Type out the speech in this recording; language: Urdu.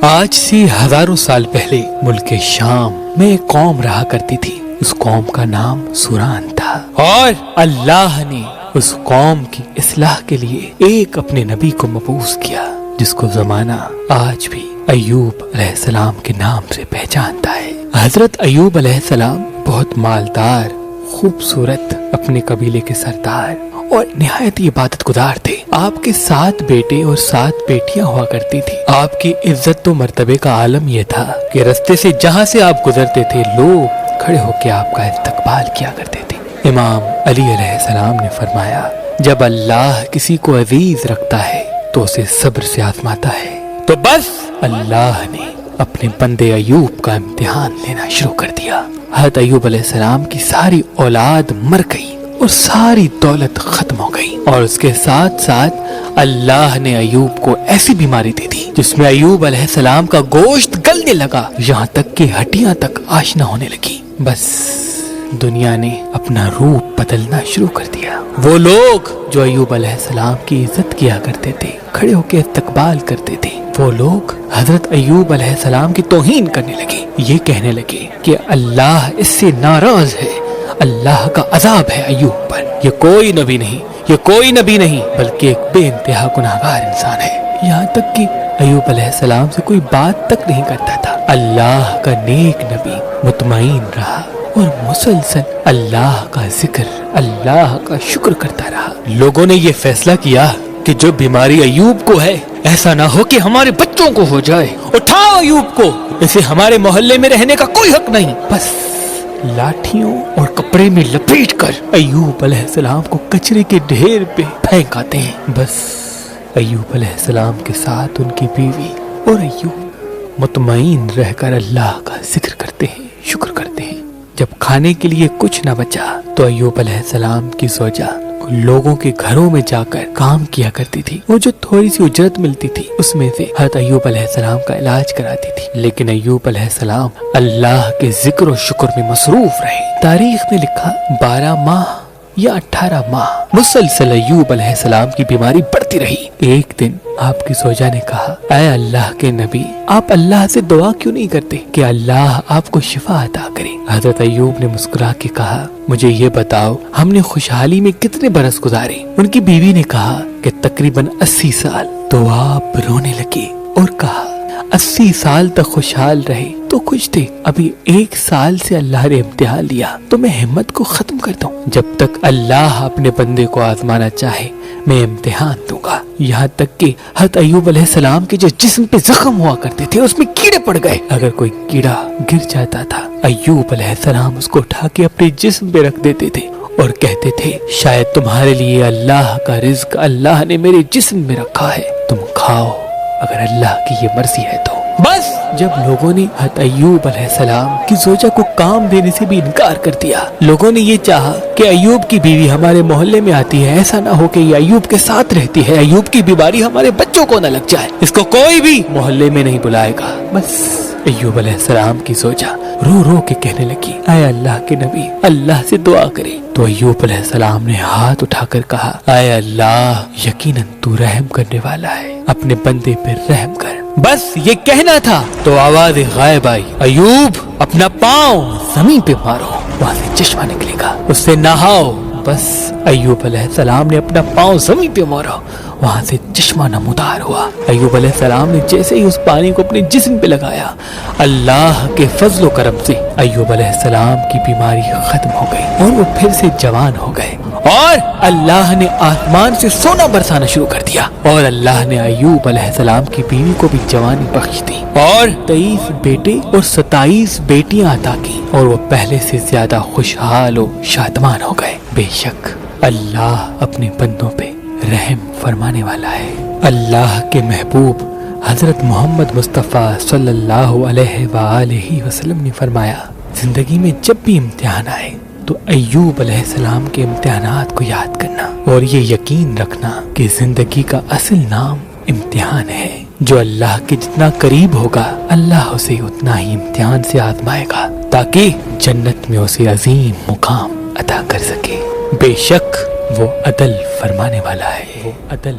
آج سے ہزاروں سال پہلے ملک شام میں ایک قوم رہا کرتی تھی. اس قوم کا نام سوران تھا اور اللہ نے اس قوم کی اصلاح کے لیے ایک اپنے نبی کو مبعوث کیا جس کو زمانہ آج بھی ایوب علیہ السلام کے نام سے پہچانتا ہے. حضرت ایوب علیہ السلام بہت مالدار، خوبصورت، اپنے قبیلے کے سردار اور نہایت عبادت گزار تھے. آپ کے 7 بیٹے اور 7 بیٹیاں ہوا کرتی تھی. آپ کی عزت و مرتبے کا عالم یہ تھا کہ رستے سے جہاں سے آپ گزرتے تھے لوگ کھڑے ہو کے آپ کا استقبال کیا کرتے تھے. امام علی علیہ السلام نے فرمایا، جب اللہ کسی کو عزیز رکھتا ہے تو اسے صبر سے آزماتا ہے. تو بس اللہ نے اپنے بندے ایوب کا امتحان لینا شروع کر دیا. حضرت ایوب علیہ السلام کی ساری اولاد مر گئی اور ساری دولت ختم ہو گئی، اور اس کے ساتھ ساتھ اللہ نے ایوب کو ایسی بیماری دی تھی جس میں ایوب علیہ السلام کا گوشت گلنے لگا، یہاں تک کہ ہڈیاں تک آشنا ہونے لگی. بس دنیا نے اپنا روپ بدلنا شروع کر دیا. وہ لوگ جو ایوب علیہ السلام کی عزت کیا کرتے تھے، کھڑے ہو کے استقبال کرتے تھے، وہ لوگ حضرت ایوب علیہ السلام کی توہین کرنے لگے. یہ کہنے لگے کہ اللہ اس سے ناراض ہے، اللہ کا عذاب ہے ایوب پر. یہ کوئی نبی نہیں، یہ کوئی نبی نہیں بلکہ ایک بے انتہا گناہگار انسان ہے. یہاں تک کہ ایوب علیہ السلام سے کوئی بات تک نہیں کرتا تھا. اللہ کا نیک نبی مطمئن رہا اور مسلسل اللہ کا ذکر، اللہ کا شکر کرتا رہا. لوگوں نے یہ فیصلہ کیا کہ جو بیماری ایوب کو ہے ایسا نہ ہو کہ ہمارے بچوں کو ہو جائے. اٹھاؤ ایوب کو، اسے ہمارے محلے میں رہنے کا کوئی حق نہیں. بس لاٹھیوں اور کپڑے میں لپیٹ کر ایوب علیہ السلام کو کچرے کے ڈھیر پہ پھینک آتے ہیں. بس ایوب علیہ السلام کے ساتھ ان کی بیوی اور ایوب مطمئن رہ کر اللہ کا ذکر کرتے ہیں، شکر کرتے ہیں. جب کھانے کے لیے کچھ نہ بچا تو ایوب علیہ السلام کی زوجہ لوگوں کے گھروں میں جا کر کام کیا کرتی تھی. وہ جو تھوڑی سی اجرت ملتی تھی اس میں سے حضرت ایوب علیہ السلام کا علاج کراتی تھی. لیکن ایوب علیہ السلام اللہ کے ذکر و شکر میں مصروف رہے. تاریخ میں لکھا 12 ماہ یا 18 ماہ مسلسل ایوب علیہ السلام کی بیماری بڑھتی رہی. ایک دن آپ کی زوجہ نے کہا، اے اللہ کے نبی، آپ اللہ سے دعا کیوں نہیں کرتے کہ اللہ آپ کو شفا عطا کرے؟ حضرت ایوب نے مسکرا کے کہا، مجھے یہ بتاؤ ہم نے خوشحالی میں کتنے برس گزارے؟ ان کی بیوی نے کہا کہ تقریباً 80 سال. تو آپ رونے لگے اور کہا 80 سال تک خوشحال رہے تو خوش تھے، ابھی 1 سال سے اللہ نے امتحان لیا تو میں ہمت کو ختم کر دوں. جب تک اللہ اپنے بندے کو آزمانا چاہے میں امتحان دوں گا. یہاں تک کہ حضرت ایوب علیہ السلام کے جو جسم پہ زخم ہوا کرتے تھے اس میں کیڑے پڑ گئے. اگر کوئی کیڑا گر جاتا تھا ایوب علیہ السلام اس کو اٹھا کے اپنے جسم پہ رکھ دیتے تھے اور کہتے تھے، شاید تمہارے لیے اللہ کا رزق اللہ نے میرے جسم میں رکھا ہے، تم کھاؤ اگر اللہ کی یہ مرضی ہے تو. بس جب لوگوں نے حضرت ایوب علیہ السلام کی زوجہ کو کام دینے سے بھی انکار کر دیا، لوگوں نے یہ چاہا کہ ایوب کی بیوی ہمارے محلے میں آتی ہے، ایسا نہ ہو کہ یہ ایوب کے ساتھ رہتی ہے، ایوب کی بیماری ہمارے بچوں کو نہ لگ جائے، اس کو کوئی بھی محلے میں نہیں بلائے گا. بس ایوب علیہ السلام کی زوجہ رو رو کے کہنے لگی، اے اللہ کے نبی، اللہ سے دعا کرے. تو ایوب علیہ السلام نے ہاتھ اٹھا کر کہا، اے اللہ، یقیناً تو رحم کرنے والا ہے، اپنے بندے پر رحم کر. بس یہ کہنا تھا تو آواز غائب آئی، ایوب اپنا پاؤں زمین پہ مارو، وہاں سے چشمہ نکلے گا، اس سے نہاؤ. بس ایوب علیہ السلام نے اپنا پاؤں زمین پہ مارا، وہاں سے چشمہ نمودار ہوا. ایوب علیہ السلام نے جیسے ہی اس پانی کو اپنے جسم پہ لگایا، اللہ کے فضل و کرم سے ایوب علیہ السلام کی بیماری ختم ہو گئی اور وہ پھر سے جوان ہو گئے. اور اللہ نے آسمان سے سونا برسانا شروع کر دیا، اور اللہ نے ایوب علیہ السلام کی بیوی کو بھی جوانی بخش دی اور 23 بیٹے اور 27 بیٹیاں عطا کی، اور وہ پہلے سے زیادہ خوشحال و شادمان ہو گئے. بے شک اللہ اپنے بندوں پہ رحم فرمانے والا ہے. اللہ کے محبوب حضرت محمد مصطفیٰ صلی اللہ علیہ وآلہ وسلم نے فرمایا، زندگی میں جب بھی امتحان آئے تو ایوب علیہ السلام کے امتحانات کو یاد کرنا اور یہ یقین رکھنا کہ زندگی کا اصل نام امتحان ہے. جو اللہ کے جتنا قریب ہوگا اللہ اسے اتنا ہی امتحان سے آزمائے گا تاکہ جنت میں اسے عظیم مقام عطا کر سکے. بے شک وہ عدل فرمانے والا ہے، وہ عدل